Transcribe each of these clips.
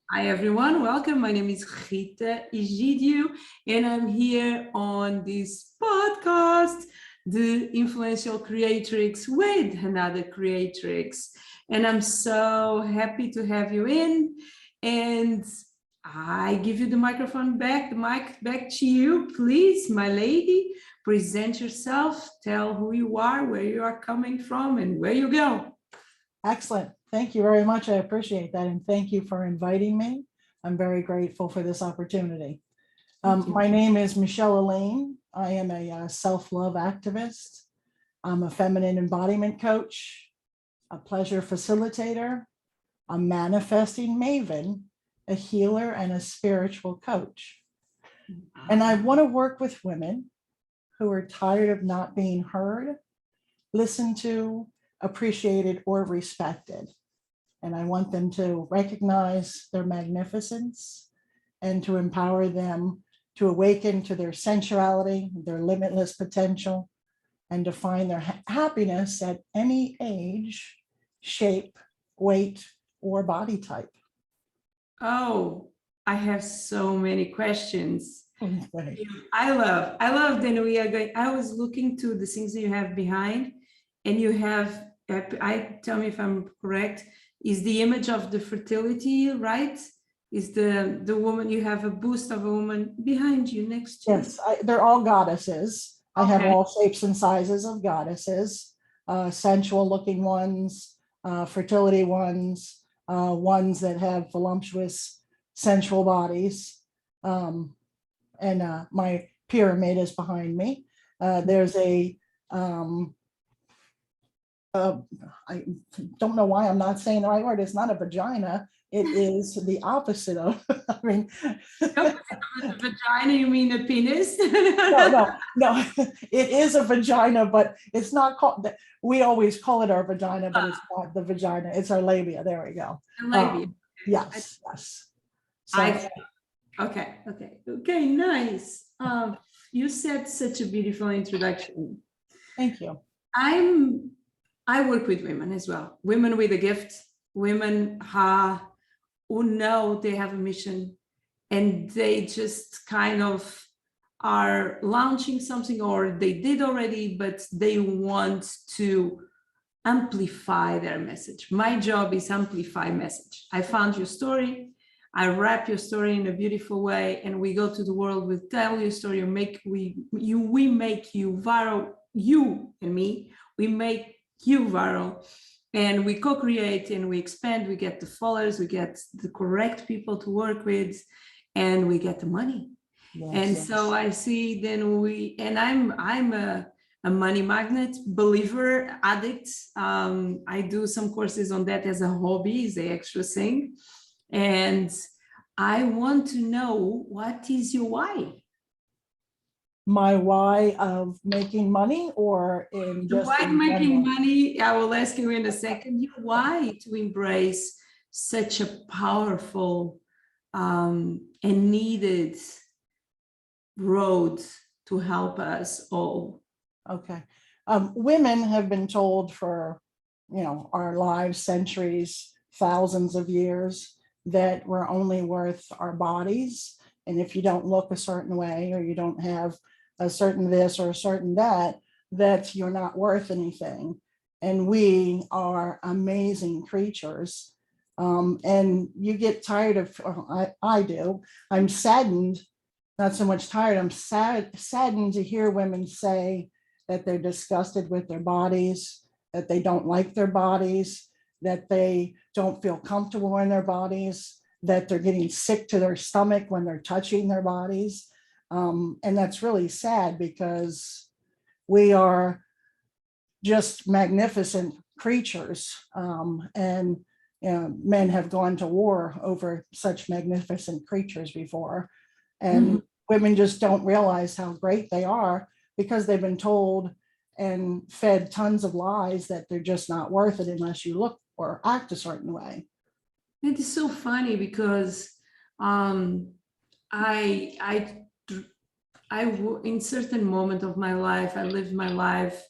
Hi everyone, welcome. My name is Rita Egidio and I'm here on this podcast, the Influential Creatrix with another Creatrix. And I'm so happy to have you in. And I give you the microphone back, the mic back to you. Please, my lady, present yourself, tell who you are, where you are coming from, and where you go. Excellent. Thank you very much. I appreciate that. And thank you for inviting me. I'm very grateful for this opportunity. My name is Mechell Alline. I am a self-love activist. I'm a feminine embodiment coach, a pleasure facilitator, a manifesting maven, a healer, and a spiritual coach. And I want to work with women who are tired of not being heard, listened to, appreciated, or respected. And I want them to recognize their magnificence and to empower them to awaken to their sensuality, their limitless potential, and to find their happiness at any age, shape, weight, or body type. Oh, I have so many questions. Okay. I love then we are going. I was looking to the things that you have behind, and you have, tell me if I'm correct, is the image of the fertility, right? Is the woman, you have a boost of a woman behind you next to you. Yes, they're all goddesses. I have Okay. all shapes and sizes of goddesses, sensual looking ones, fertility ones, ones that have voluptuous sensual bodies. And my pyramid is behind me. There's I don't know why I'm not saying the right word. It's not a vagina. It is the opposite of, I mean. Vagina, you mean a penis? No, it is a vagina, but it's not called, we always call it our vagina, but it's not the vagina. It's our labia. There we go. Labia. Yes. So, okay, nice. You said such a beautiful introduction. Thank you. I work with women as well, women with a gift, women who know they have a mission and they just kind of are launching something, or they did already, but they want to amplify their message. My job is amplify message. I found your story, I wrap your story in a beautiful way, and we go to the world, we tell your story, we make you viral, you and me, we make you viral, and we co-create and we expand, we get the followers, we get the correct people to work with, and we get the money. Yes. So I see then I'm a money magnet believer, addict. I do some courses on that as a hobby, is the extra thing. And I want to know, what is your why? My why of making money, or in just why making money? I will ask you in a second. Your why to embrace such a powerful and needed road to help us all. Okay. Women have been told for, our lives, centuries, thousands of years, that we're only worth our bodies. And if you don't look a certain way, or you don't have a certain this or a certain that you're not worth anything. And we are amazing creatures. And you get tired of, I do, I'm saddened, not so much tired, I'm saddened to hear women say that they're disgusted with their bodies, that they don't like their bodies, that they don't feel comfortable in their bodies, that they're getting sick to their stomach when they're touching their bodies. And that's really sad, because we are just magnificent creatures. And men have gone to war over such magnificent creatures before. And women just don't realize how great they are, because they've been told and fed tons of lies that they're just not worth it unless you look or act a certain way. It is so funny, because in certain moment of my life, I lived my life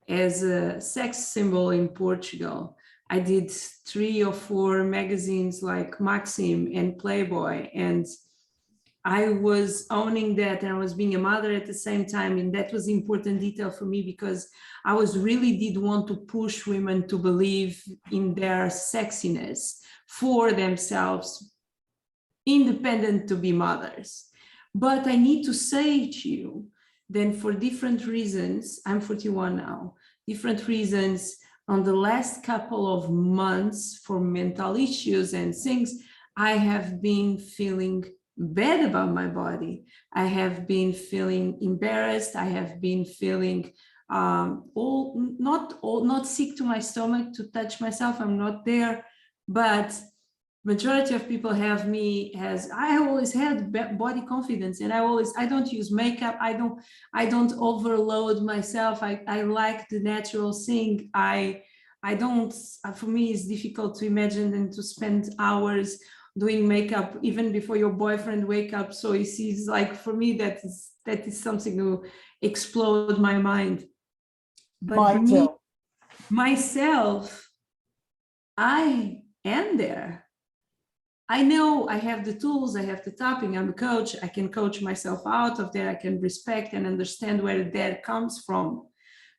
as a sex symbol in Portugal. I did 3 or 4 magazines like Maxim and Playboy, and I was owning that, and I was being a mother at the same time. And that was important detail for me, because I was really did want to push women to believe in their sexiness for themselves, independent to be mothers. But I need to say to you, then for different reasons, I'm 41 now, different reasons, on the last couple of months, for mental issues and things, I have been feeling bad about my body. I have been feeling embarrassed. I have been feeling not sick to my stomach to touch myself. I'm not there, but majority of people have me as I always had body confidence, and I don't use makeup. I don't overload myself. I like the natural thing. I don't, for me, it's difficult to imagine and to spend hours doing makeup even before your boyfriend wake up. So he sees, like, for me, that is something to explode my mind. But me, myself, I am there. I know I have the tools, I have the tapping, I'm a coach, I can coach myself out of there, I can respect and understand where that comes from.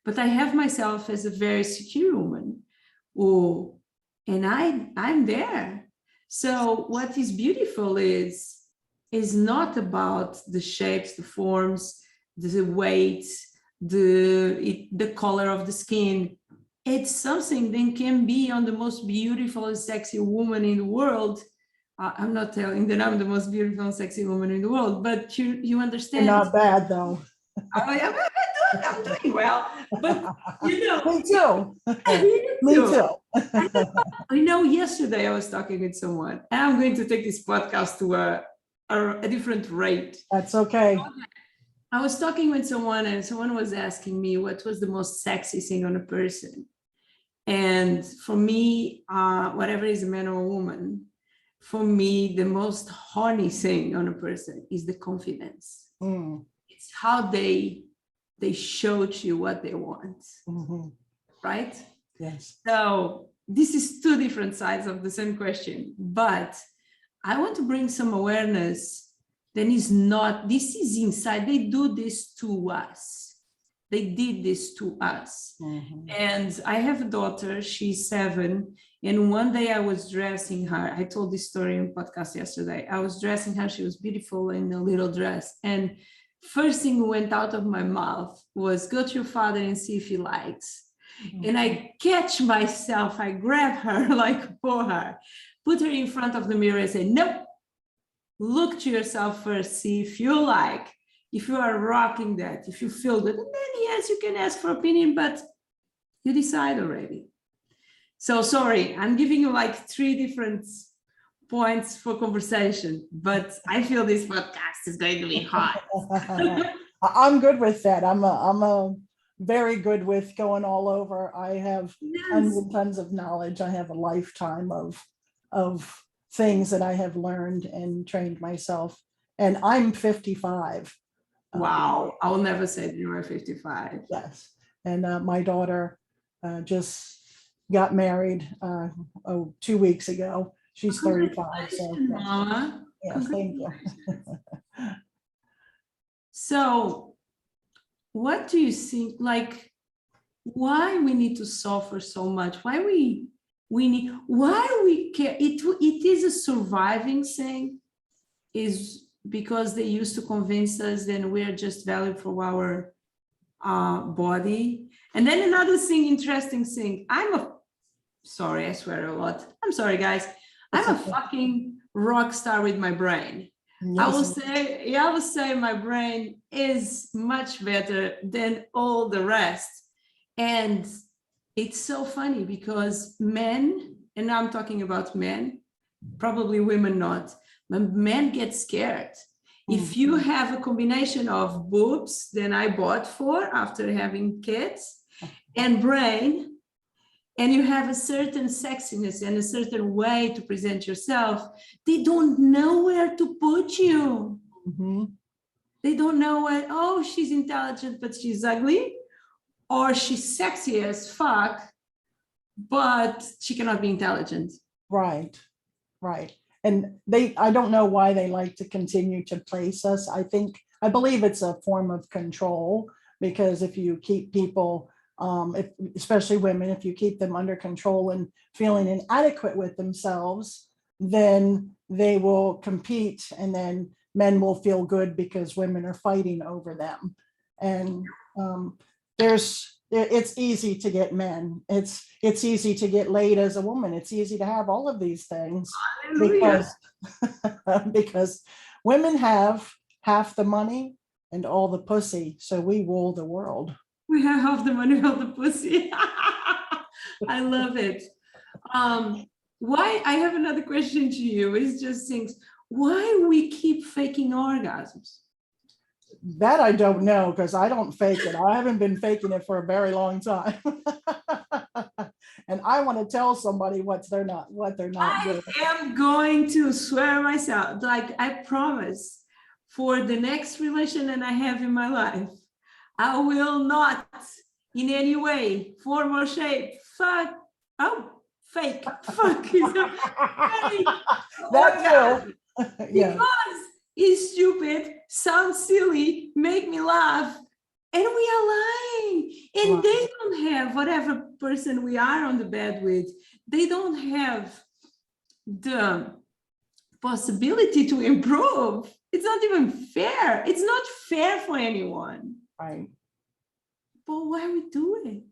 But I have myself as a very secure woman. Oh, and I'm there. So what is beautiful is not about the shapes, the forms, the weight, the color of the skin. It's something that can be on the most beautiful and sexy woman in the world. I'm not telling that I'm the most beautiful and sexy woman in the world, but you understand. You're not bad, though. I'm doing well, but you know. Me too. Me too. I know yesterday I was talking with someone, and I'm going to take this podcast to a different rate. That's okay. I was talking with someone, and someone was asking me what was the most sexy thing on a person. And for me, whatever is a man or a woman, for me, the most horny thing on a person is the confidence. It's how they show to you what they want, right? Yes. So this is 2 different sides of the same question, but I want to bring some awareness. Then is not, this is inside. They do this to us. They did this to us. And I have a daughter, she's 7. And one day I was dressing her. I told this story in podcast yesterday. I was dressing her. She was beautiful in a little dress. And first thing went out of my mouth was, go to your father and see if he likes. And I catch myself. I grab her, like for her, put her in front of the mirror and say, nope, look to yourself first. See if you like, if you are rocking that, if you feel good. And then, yes, you can ask for opinion, but you decide already. So sorry, I'm giving you like 3 different points for conversation, but I feel this podcast is going to be hot. I'm good with that. I'm a very good with going all over. I have tons and tons of knowledge. I have a lifetime of things that I have learned and trained myself. And I'm 55. Wow, I will never say that you are 55. Yes. And my daughter just got married 2 weeks ago. She's 35. So yes, thank you. So what do you think, like, why we need to suffer so much? Why we care? It is a surviving thing, is because they used to convince us that we're just valued for our body. And then another thing, interesting thing, sorry, I swear a lot. I'm sorry, guys. I'm a fucking rock star with my brain. Yes. I will say my brain is much better than all the rest. And it's so funny because men, and I'm talking about men, probably women not, but men get scared. If you have a combination of boobs that I bought for after having kids and brain, and you have a certain sexiness and a certain way to present yourself, they don't know where to put you. They don't know what, oh, she's intelligent, but she's ugly, or she's sexy as fuck, but she cannot be intelligent. Right, right. And I don't know why they like to continue to place us. I believe it's a form of control, because if you keep people, especially women, if you keep them under control and feeling inadequate with themselves, then they will compete, and then men will feel good because women are fighting over them. And it's easy to get men. It's easy to get laid as a woman. It's easy to have all of these things Hallelujah. because women have half the money and all the pussy, so we rule the world. We have half the money of the pussy. I love it. Why? I have another question to you. It's just things. Why we keep faking orgasms? That I don't know, because I don't fake it. I haven't been faking it for a very long time. And I want to tell somebody what they're not doing. I am going to swear myself, like I promise, for the next relation that I have in my life, I will not in any way, form or shape, fake, fuck is That too. Yeah. because it's stupid, sounds silly, make me laugh, and we are lying. And Right. they don't have, whatever person we are on the bed with, they don't have the possibility to improve. It's not even fair. It's not fair for anyone. Right. But why we do it?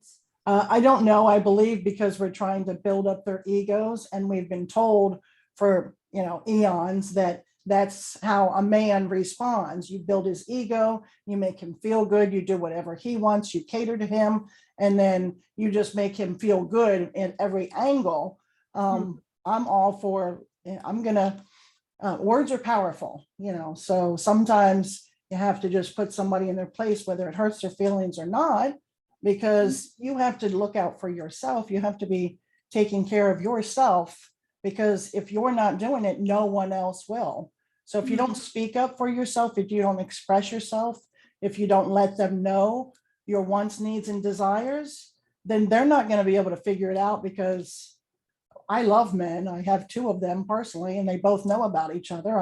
I don't know. I believe because we're trying to build up their egos, and we've been told for eons that that's how a man responds. You build his ego, you make him feel good, you do whatever he wants, you cater to him, and then you just make him feel good in every angle. I'm all for. Words are powerful, so sometimes you have to just put somebody in their place, whether it hurts their feelings or not, because you have to look out for yourself. You have to be taking care of yourself, because if you're not doing it, no one else will. So if you don't speak up for yourself, if you don't express yourself, if you don't let them know your wants, needs, and desires, then they're not going to be able to figure it out. Because I love men. I have two of them personally, and they both know about each other.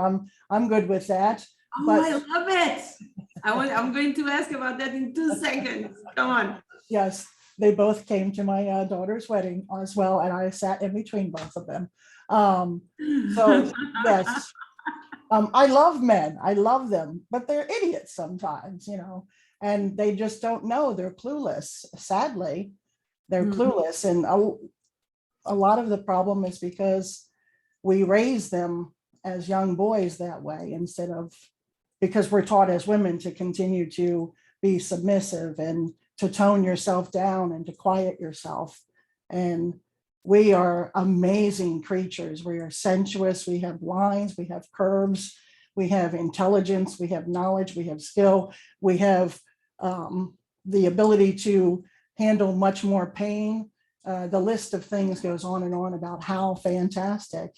I'm good with that. Oh, But I love it. I'm going to ask about that in 2 seconds. Come on. yes, they both came to my daughter's wedding as well, and I sat in between both of them. So yes, I love men. I love them, but they're idiots sometimes, and they just don't know. They're clueless. Sadly, they're clueless, and a lot of the problem is because we raise them as young boys that way, instead of, because we're taught as women to continue to be submissive and to tone yourself down and to quiet yourself. And we are amazing creatures. We are sensuous. We have lines, we have curves, we have intelligence, we have knowledge, we have skill, we have the ability to handle much more pain. The list of things goes on and on about how fantastic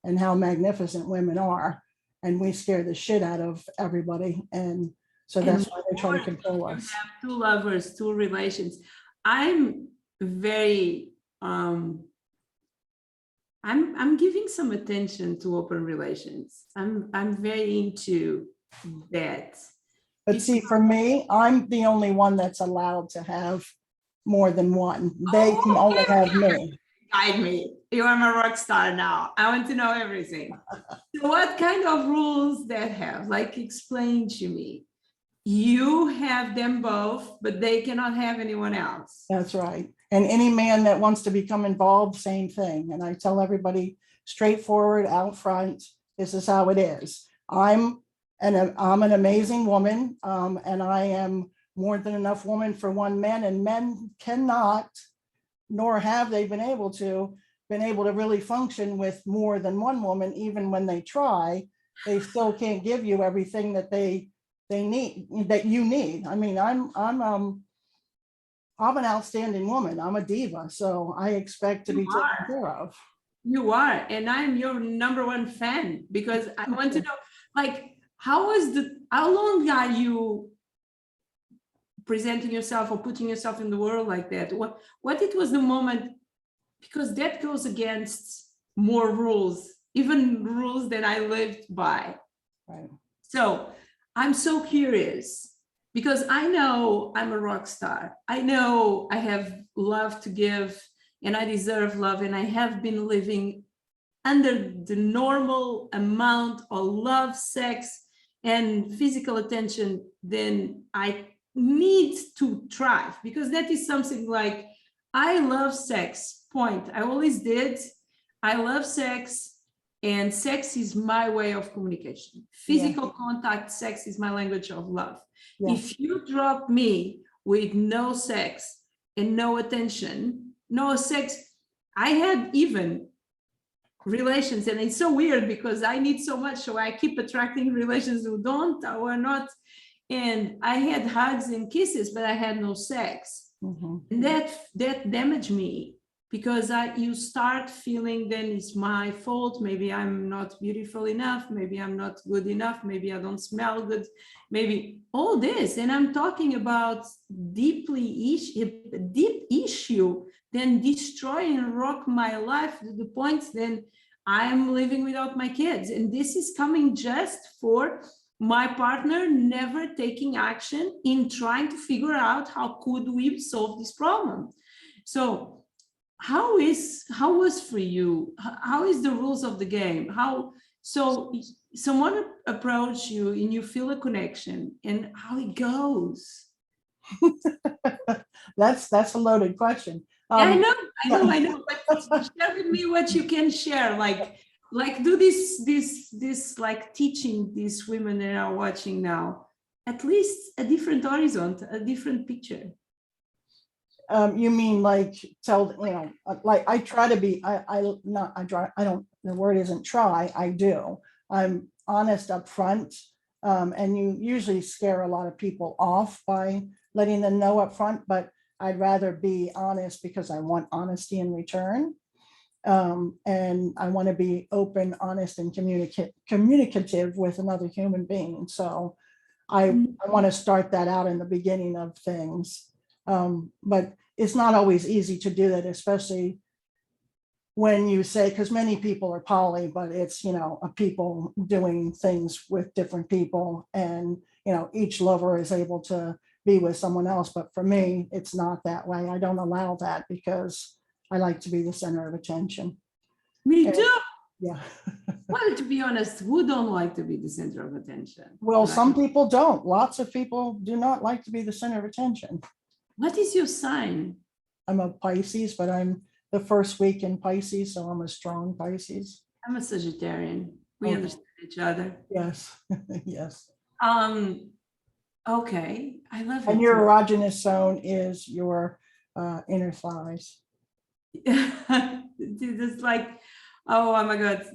and how magnificent women are. And we scare the shit out of everybody. And so that's why they try to control us. Have 2 lovers, 2 relations. I'm very, I'm giving some attention to open relations. I'm very into that. But see, for me, I'm the only one that's allowed to have more than one. They can only have me. Guide me. You are my rock star now. I want to know everything. So what kind of rules that have? Like, explain to me. You have them both, but they cannot have anyone else. That's right. And any man that wants to become involved, same thing. And I tell everybody straightforward out front, this is how it is. I'm an amazing woman, and I am more than enough woman for one man, and men cannot, nor have they been able to really function with more than one woman. Even when they try, they still can't give you everything that they need, that you need. I mean, I'm an outstanding woman. I'm a diva, so I expect to be taken care of. You are, and I'm your #1 fan, because I want to know, like, how long are you presenting yourself or putting yourself in the world like that? What it was the moment because that goes against more rules, even rules that I lived by. Right. So I'm so curious because I know I'm a rock star. I know I have love to give and I deserve love, and I have been living under the normal amount of love, sex, and physical attention than I need to thrive, because that is something like, I love sex, point. I always did. I love sex, and sex is my way of communication. Physical contact, sex is my language of love. If you drop me with no sex and no attention, no sex, I had even relations, and it's so weird because I need so much, so I keep attracting relations who don't or are not. And I had hugs and kisses, but I had no sex. And that damaged me, because you start feeling then it's my fault. Maybe I'm not beautiful enough. Maybe I'm not good enough. Maybe I don't smell good. Maybe all this. And I'm talking about deep issue, then destroy and rock my life to the point then I'm living without my kids. And this is coming just for my partner never taking action in trying to figure out how could we solve this problem. So how was for you? How is the rules of the game? So someone approach you and you feel a connection, and how it goes? That's a loaded question. I know. But share with me what you can share. Like do this like teaching these women that are watching now at least a different horizon, a different picture. You mean like tell, like I try to be, the word isn't try, I do. I'm honest up front. And you usually scare a lot of people off by letting them know up front, but I'd rather be honest because I want honesty in return. And I want to be open, honest, and communicative with another human being. So I want to start that out in the beginning of things. But it's not always easy to do that, especially when you say, because many people are poly, but it's, a people doing things with different people, and, each lover is able to be with someone else. But for me, it's not that way. I don't allow that because I like to be the center of attention. Me too. Yeah. Well, to be honest, who don't like to be the center of attention? Well, some people don't. Lots of people do not like to be the center of attention. What is your sign? I'm a Pisces, but I'm the first week in Pisces, so I'm a strong Pisces. I'm a Sagittarian. We understand each other. Yes. Yes. Okay. I love it. And your erogenous zone is your inner thighs. It's like, oh my God.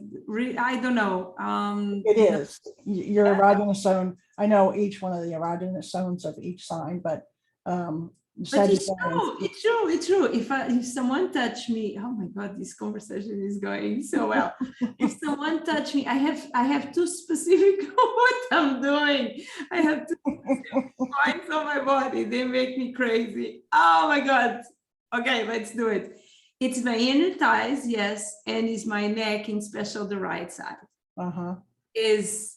I don't know. It is. Your erogenous zone. I know each one of the erogenous zones of each sign, but it's true. If someone touch me, oh my God, this conversation is going so well. If someone touch me, I have too specific what I'm doing. I have two specific points on my body. They make me crazy. Oh my God. Okay, let's do it. It's my inner thighs, yes, and it's my neck, in special the right side. Is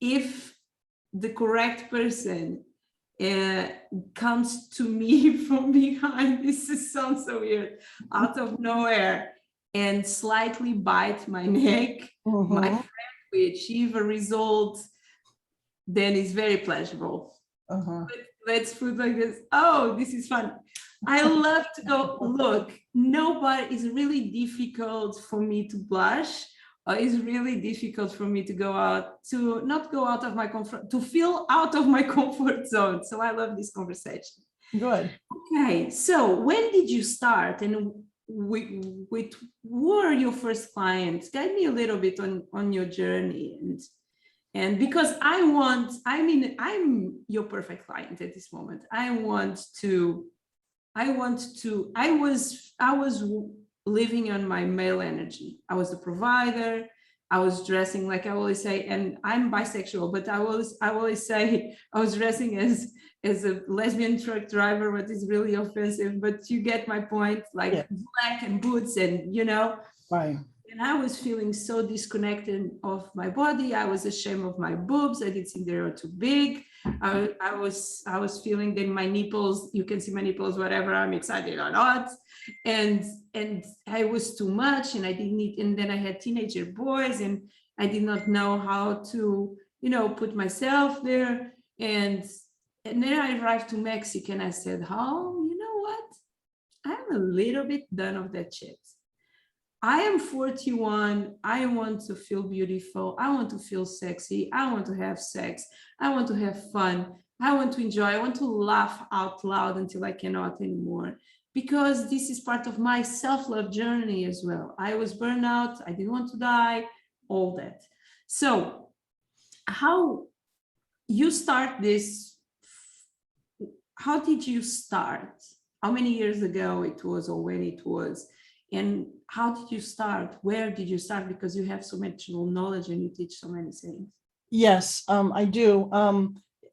if the correct person comes to me from behind, this sounds so weird, out of nowhere, and slightly bite my neck, my friend, we achieve a result, then it's very pleasurable. Let's put like this. Oh, this is fun. I love to go, look, nobody, it's really difficult for me to blush. It's really difficult for me to not go out of my comfort, to feel out of my comfort zone. So I love this conversation. Good. Okay, so when did you start, and with who are your first clients? Guide me a little bit on your journey, and because I'm your perfect client at this moment. I was living on my male energy. I was the provider. I was dressing, like I always say, and I'm bisexual, but I always say I was dressing as a lesbian truck driver, what is really offensive, but you get my point, like Yeah. black and boots and, Right. and I was feeling so disconnected of my body. I was ashamed of my boobs. I didn't think they were too big. I was feeling that my nipples, you can see my nipples, whatever I'm excited or not. And I was too much, and I didn't need, and then I had teenager boys, and I did not know how to, put myself there. And then I arrived to Mexico, and I said, oh, you know what? I'm a little bit done of that shit. I am 41. I want to feel beautiful. I want to feel sexy. I want to have sex. I want to have fun. I want to enjoy. I want to laugh out loud until I cannot anymore, because this is part of my self-love journey as well. I was burned out. I didn't want to die, all that. So how you start this? How did you start? How many years ago it was, or when it was? And how did you start? Where did you start? Because you have so much knowledge and you teach so many things. Yes, I do.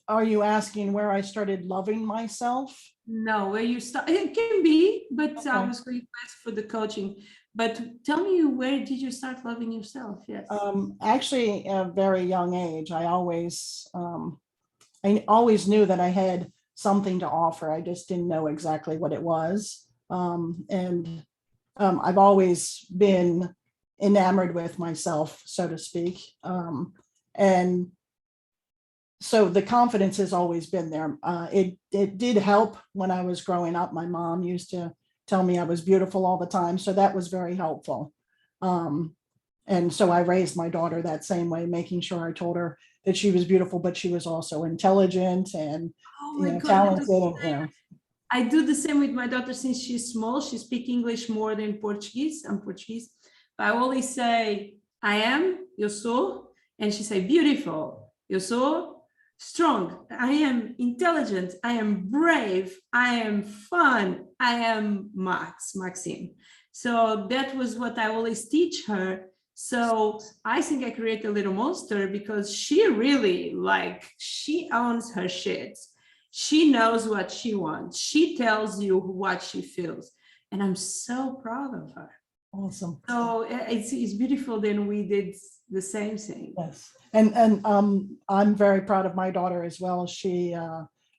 Are you asking where I started loving myself? No, where you start, it can be, but Okay. I was going to ask for the coaching. But tell me, where did you start loving yourself? Yes. Actually, at a very young age, I always knew that I had something to offer. I just didn't know exactly what it was. And I've always been enamored with myself, so to speak. And so the confidence has always been there. It did help when I was growing up. My mom used to tell me I was beautiful all the time, so that was very helpful. And so I raised my daughter that same way, making sure I told her that she was beautiful, but she was also intelligent and talented. And, I do the same with my daughter since she's small. She speaks English more than Portuguese. I'm Portuguese. But I always say, I am, eu sou. And she say, beautiful, eu sou strong. I am intelligent. I am brave. I am fun. I am Maxine. So that was what I always teach her. So I think I create a little monster because she really, she owns her shit. She knows what she wants. She tells you what she feels. And I'm so proud of her. awesome. So it's beautiful that we did the same thing. Yes. And I'm very proud of my daughter as well. She,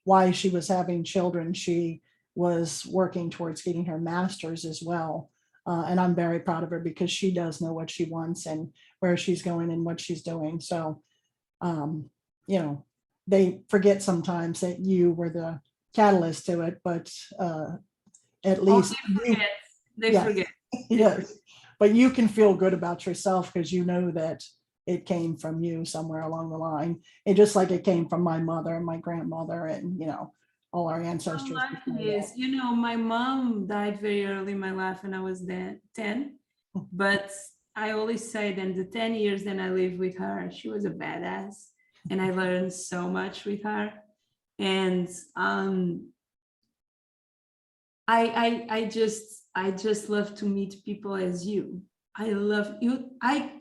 while she was having children, she was working towards getting her master's as well. And I'm very proud of her because she does know what she wants and where she's going and what she's doing. So, they forget sometimes that you were the catalyst to it, but at least they forget. Yes, but you can feel good about yourself because you know that it came from you somewhere along the line. It just like it came from my mother and my grandmother and all our ancestors. Yes, my mom died very early in my life when I was 10, but I always say that the 10 years that I lived with her, she was a badass. And I learned so much with her. And I just love to meet people as you. I love you.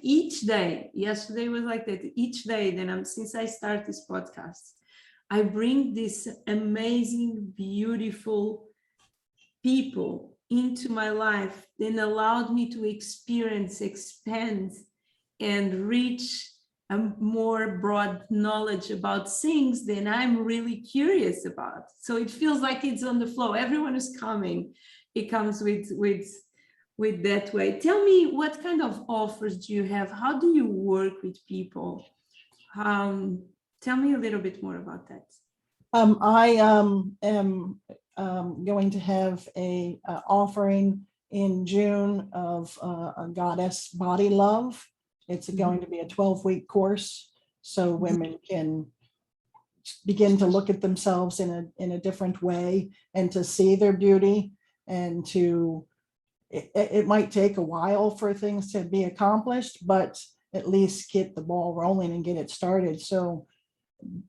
Each day, yesterday was like that, each day then since I start this podcast, I bring these amazing, beautiful people into my life that allowed me to experience, expand, and reach a more broad knowledge about things than I'm really curious about. So it feels like it's on the flow. Everyone is coming. It comes with that way. Tell me, what kind of offers do you have? How do you work with people? Tell me a little bit more about that. I am going to have a offering in June of a goddess body love. It's going to be a 12-week course, so women can begin to look at themselves in a different way and to see their beauty, and it might take a while for things to be accomplished, but at least get the ball rolling and get it started so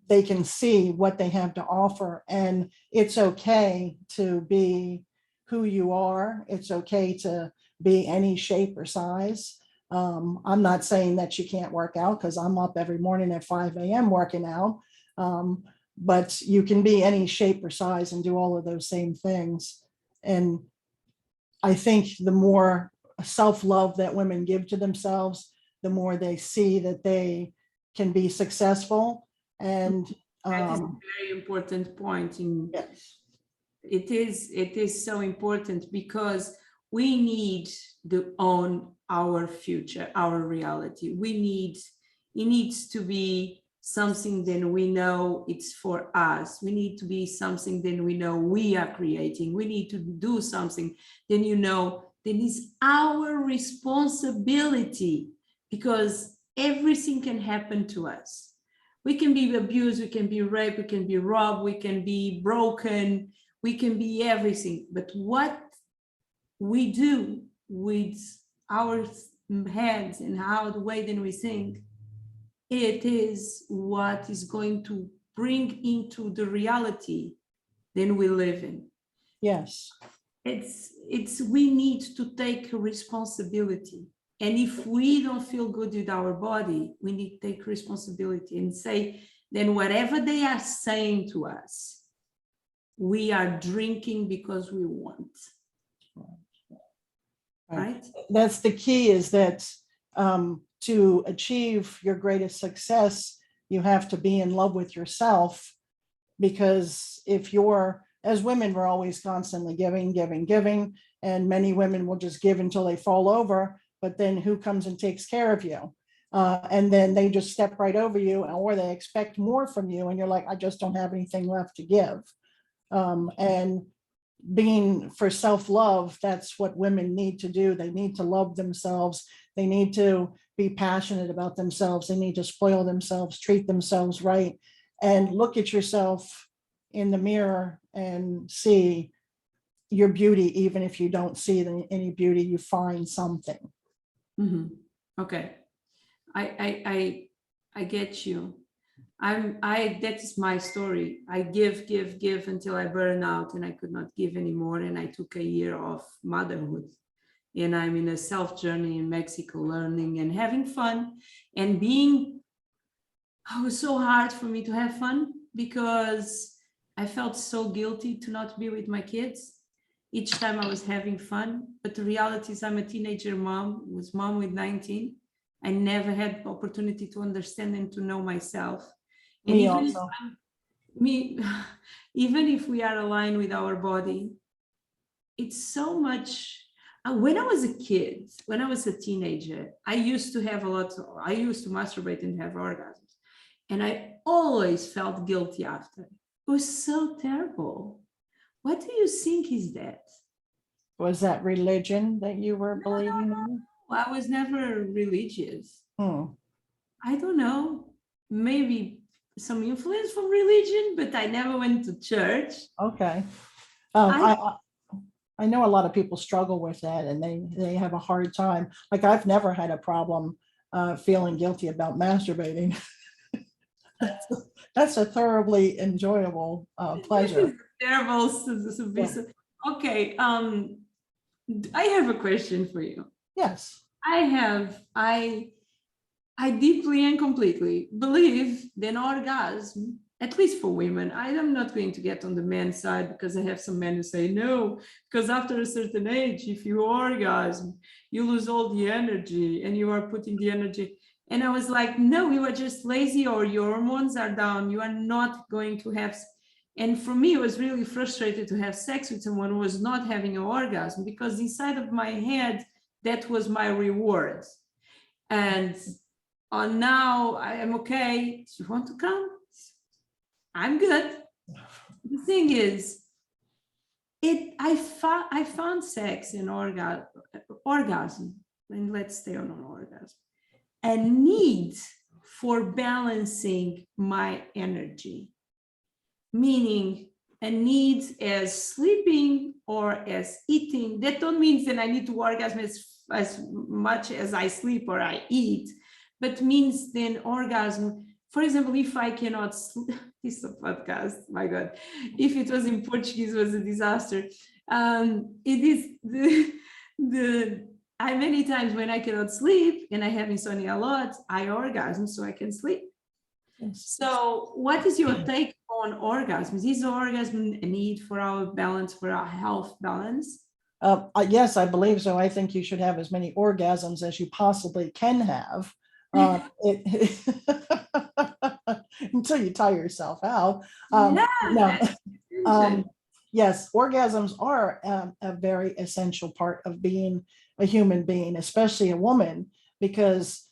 they can see what they have to offer. And it's okay to be who you are. It's okay to be any shape or size. I'm not saying that you can't work out, because I'm up every morning at 5 a.m. working out. But you can be any shape or size and do all of those same things. And I think the more self-love that women give to themselves, the more they see that they can be successful. And That is a very important point. yes. It is so important, because we need to own our future, our reality. It needs to be something that we know it's for us. We need to be something that we know we are creating. We need to do something then that is our responsibility, because everything can happen to us. We can be abused, we can be raped, we can be robbed, we can be broken, we can be everything. But what we do with our heads and how the way that we think, it is what is going to bring into the reality that we live in. Yes. We need to take responsibility. And if we don't feel good with our body, we need to take responsibility and say, then whatever they are saying to us, we are drinking because we want. Right? That's the key, is that to achieve your greatest success, you have to be in love with yourself. Because if you're, as women, we're always constantly giving, and many women will just give until they fall over. But then who comes and takes care of you? And then they just step right over you, or they expect more from you, and you're like, I just don't have anything left to give. And being for self-love, that's what women need to do. They need to love themselves. They need to be passionate about themselves. They need to spoil themselves, treat themselves right, and look at yourself in the mirror and see your beauty. Even if you don't see any beauty, you find something. Mm-hmm. Okay. I get you. That is my story. I give until I burn out and I could not give anymore. And I took a year of motherhood, and I'm in a self journey in Mexico, learning and having fun and being, it was so hard for me to have fun, because I felt so guilty to not be with my kids each time I was having fun. But the reality is I'm a teenager mom, was mom with 19. I never had the opportunity to understand and to know myself. And even if we are aligned with our body, it's so much. When I was a kid, when I was a teenager, I used to masturbate and have orgasms. And I always felt guilty after. It was so terrible. What do you think is that? Was that religion that you were believing in? I was never religious. I don't know. Maybe some influence from religion, but I never went to church. Okay. I know a lot of people struggle with that, and they have a hard time. Like, I've never had a problem feeling guilty about masturbating. That's a thoroughly enjoyable pleasure. Terrible. Yeah. Okay. I have a question for you. Yes. I deeply and completely believe that orgasm, at least for women, I am not going to get on the men's side, because I have some men who say no, because after a certain age, if you orgasm, you lose all the energy, and you are putting the energy. And I was like, no, you are just lazy, or your hormones are down. You are not going to have. And for me, it was really frustrated to have sex with someone who was not having an orgasm, because inside of my head, that was my reward. And now I am okay. Do you want to come? I'm good. The thing is, I found sex and orgasm, and let's stay on an orgasm, a need for balancing my energy, meaning a need as sleeping or as eating. That don't mean that I need to orgasm as much as I sleep or I eat, but means then orgasm. For example, if I cannot sleep, this is a podcast, my God, if it was in Portuguese, it was a disaster. It is many times when I cannot sleep and I have insomnia a lot, I orgasm so I can sleep. Yes. So what is your take on orgasms? Is orgasm a need for our balance, for our health balance? Yes, I believe so. I think you should have as many orgasms as you possibly can have. Until you tire yourself out. Yeah, No. that's intention. Yes, orgasms are a very essential part of being a human being, especially a woman, because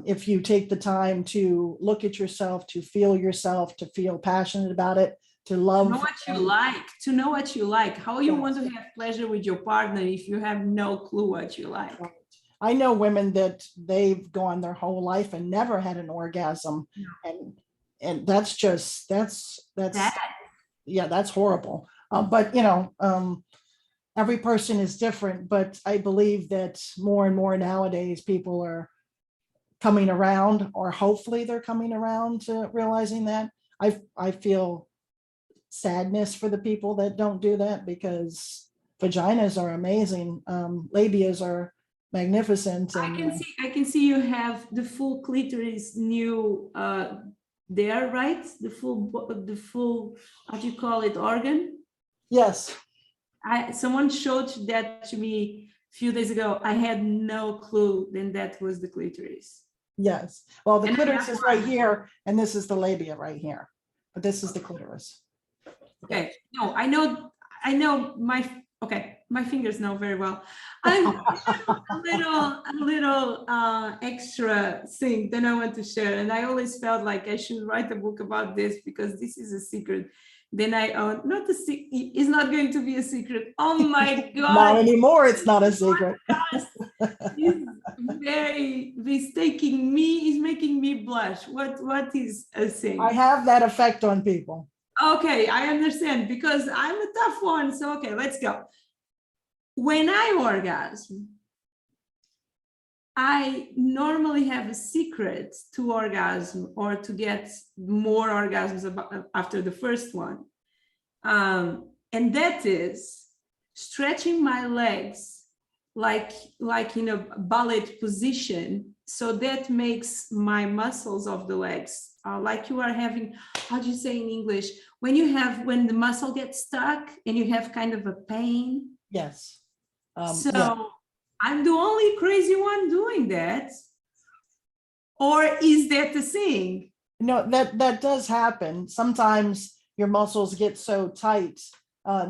if you take the time to look at yourself, to feel passionate about it, to To love. know what you like, to know what you like, how you want to have pleasure with your partner if you have no clue what you like. I know women that they've gone their whole life and never had an orgasm, and that's That yeah, that's horrible. But every person is different. But I believe that more and more nowadays people are coming around, or hopefully they're coming around to realizing that. I feel sadness for the people that don't do that, because vaginas are amazing, labias are magnificent, and I can see you have the full clitoris new there, right? The full, how do you call it, organ? yes, Someone showed that to me a few days ago. I had no clue then that was the clitoris. yes. Well, the And I clitoris have is right one. here, and this is the labia right here, but this is the clitoris. Okay, no, I know my fingers know very well. I'm a little extra thing that I want to share, and I always felt like I should write a book about this because this is a secret. Then I own not a secret. It's not going to be a secret. Oh my Not God! anymore. It's not a secret. Is very mistaking me. Is making me blush. What is a thing? I have that effect on people. Okay, I understand because I'm a tough one. So, okay, let's go. When I orgasm, I normally have a secret to orgasm or to get more orgasms after the first one. And that is stretching my legs like in a ballet position. So that makes my muscles of the legs like you are having, how do you say in English? When the muscle gets stuck and you have kind of a pain. Yes. Yeah. I'm the only crazy one doing that. Or is that the thing? No, that does happen. Sometimes your muscles get so tight,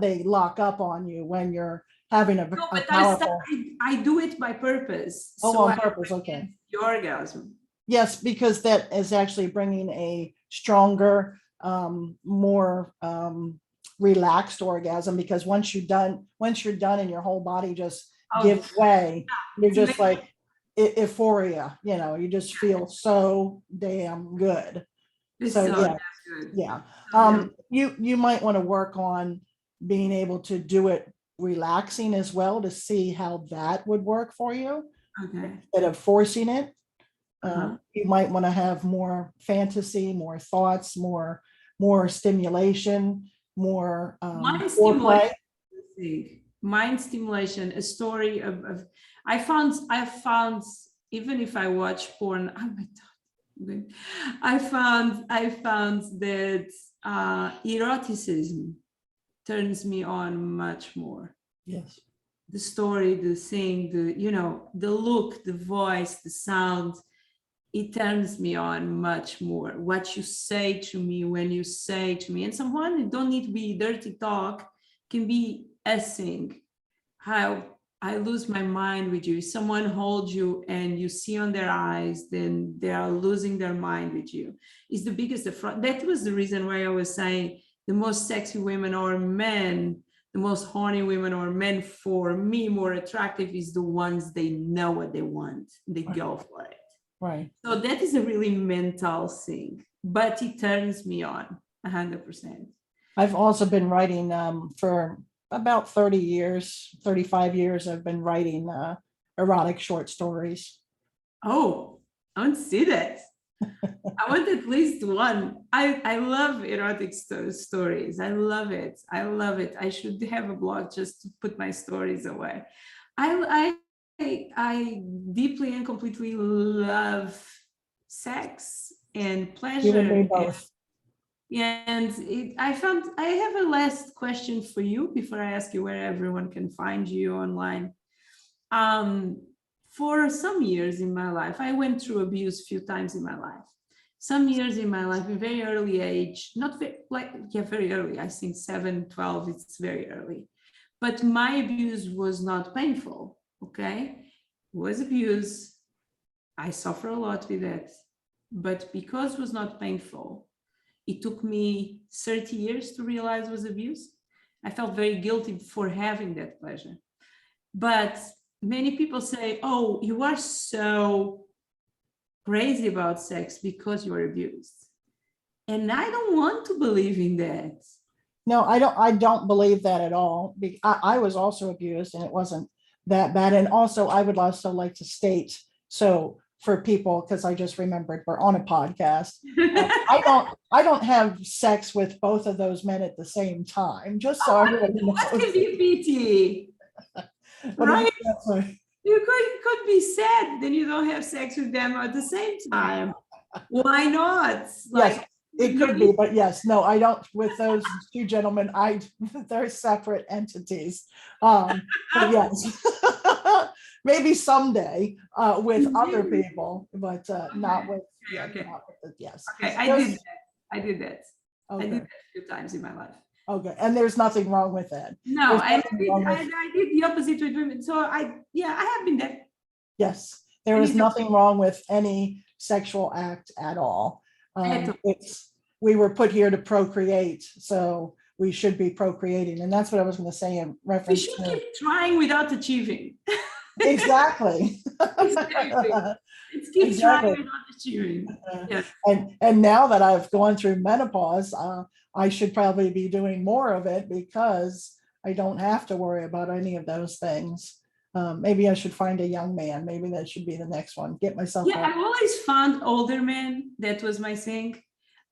they lock up on you when you're having a powerful. I do it by purpose. Oh, so on purpose. Okay. The orgasm. Yes, because that is actually bringing a stronger, more relaxed orgasm. Because once you're done and your whole body just gives way, you're just like euphoria. You just feel so damn good. So yeah. You might want to work on being able to do it relaxing as well, to see how that would work for you. Okay. Instead of forcing it. You might want to have more fantasy, more thoughts, more stimulation, more foreplay. Mind stimulation, a story of I found even if I watch porn, oh my God, I found that eroticism turns me on much more. Yes. The story, the thing, the look, the voice, the sound, it turns me on much more. What you say to me, when you say to me, and someone, it don't need to be dirty talk, can be a thing. How I lose my mind with you. Someone holds you and you see on their eyes, then they are losing their mind with you. It's the biggest affront. That was the reason why I was saying the most sexy women or men, the most horny women or men, for me, more attractive is the ones they know what they want. They go for it. Right. So that is a really mental thing, but it turns me on 100%. I've also been writing for about 30 years, 35 years. I've been writing erotic short stories. Oh, I want to see that. I want at least one. I love erotic stories. I love it. I should have a blog just to put my stories away. I I deeply and completely love sex and You and me pleasure. both. And I have a last question for you before I ask you where everyone can find you online. Um, for some years in my life, I went through abuse a few times in my life. Some years in my life, in very early age, not very, very early, I think 7, 12, it's very early. But my abuse was not painful, okay? It was abuse. I suffer a lot with that. But because it was not painful, it took me 30 years to realize it was abuse. I felt very guilty for having that pleasure. But many people say, oh, you are so crazy about sex because you were abused. And I don't want to believe in that. No, I don't believe that at all. I was also abused and it wasn't that bad. And also I would also like to state, so for people, because I just remembered we're on a podcast. I don't have sex with both of those men at the same time, just so everyone knows. What can be pity? What Right? sorry. You could be sad, then you don't have sex with them at the same time. Why not? Yes, it could be, but yes, no, I don't with those two gentlemen. They're separate entities. But yes, maybe someday with other people, but not with. Okay. Not with yes. Okay, I did that. I did that Okay. a few times in my life. Okay, and there's nothing wrong with that. No, I did the opposite with women. So I have been there. Yes, there is nothing wrong with any sexual act at all. We were put here to procreate, so we should be procreating, and that's what I was going to say in reference. We should keep trying without achieving. Exactly. It's keep trying without achieving. Yeah. And now that I've gone through menopause, I should probably be doing more of it because I don't have to worry about any of those things. Maybe I should find a young man. Maybe that should be the next one. Get myself. Yeah, I've always found older men. That was my thing.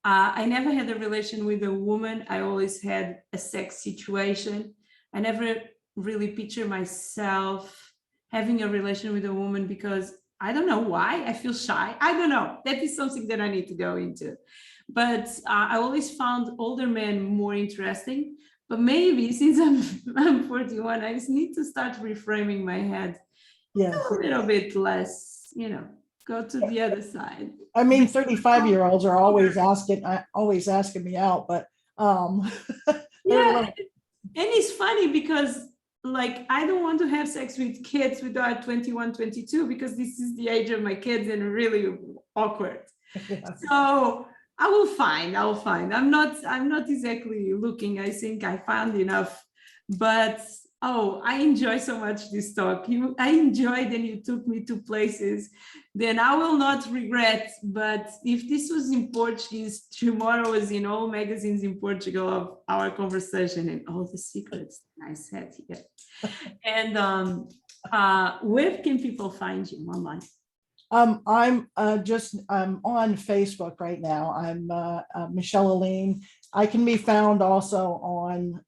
I never had a relation with a woman. I always had a sex situation. I never really picture myself having a relation with a woman because I don't know why. I feel shy. I don't know. That is something that I need to go into. But I always found older men more interesting. But maybe since I'm 41, I just need to start reframing my head a little bit less, go to the other side. I mean, 35-year-olds are always asking me out, but yeah. And it's funny because I don't want to have sex with kids without 21, 22, because this is the age of my kids and really awkward. Yeah. So I will find. I'm not exactly looking. I think I found enough, but I enjoy so much this talk. I enjoyed, and you took me to places then I will not regret. But if this was in Portuguese, tomorrow was in all magazines in Portugal of our conversation and all the secrets I said here. And where can people find you online? I'm on Facebook right now. I'm Mechell Alline. I can be found also on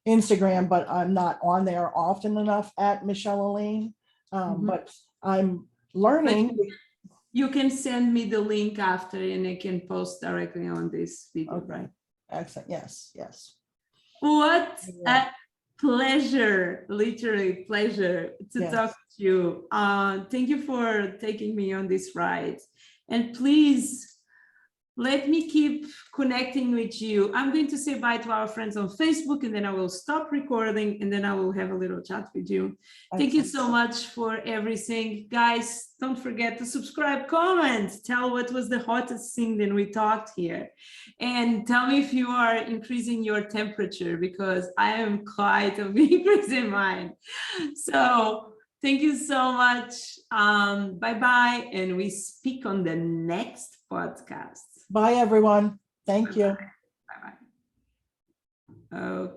Instagram, but I'm not on there often enough at Mechell Alline. But I'm learning. You can send me the link after and I can post directly on this video. Okay. Right? Excellent. Yes. What a pleasure, literally pleasure to talk to you. Thank you for taking me on this ride. And please let me keep connecting with you. I'm going to say bye to our friends on Facebook and then I will stop recording and then I will have a little chat with you. Thank you so much for everything. Guys, don't forget to subscribe, comment, tell what was the hottest thing that we talked here. And tell me if you are increasing your temperature because I am quite of increasing mine. So thank you so much. Bye-bye. And we speak on the next podcast. Bye, everyone. Thank you. Bye-bye. Okay.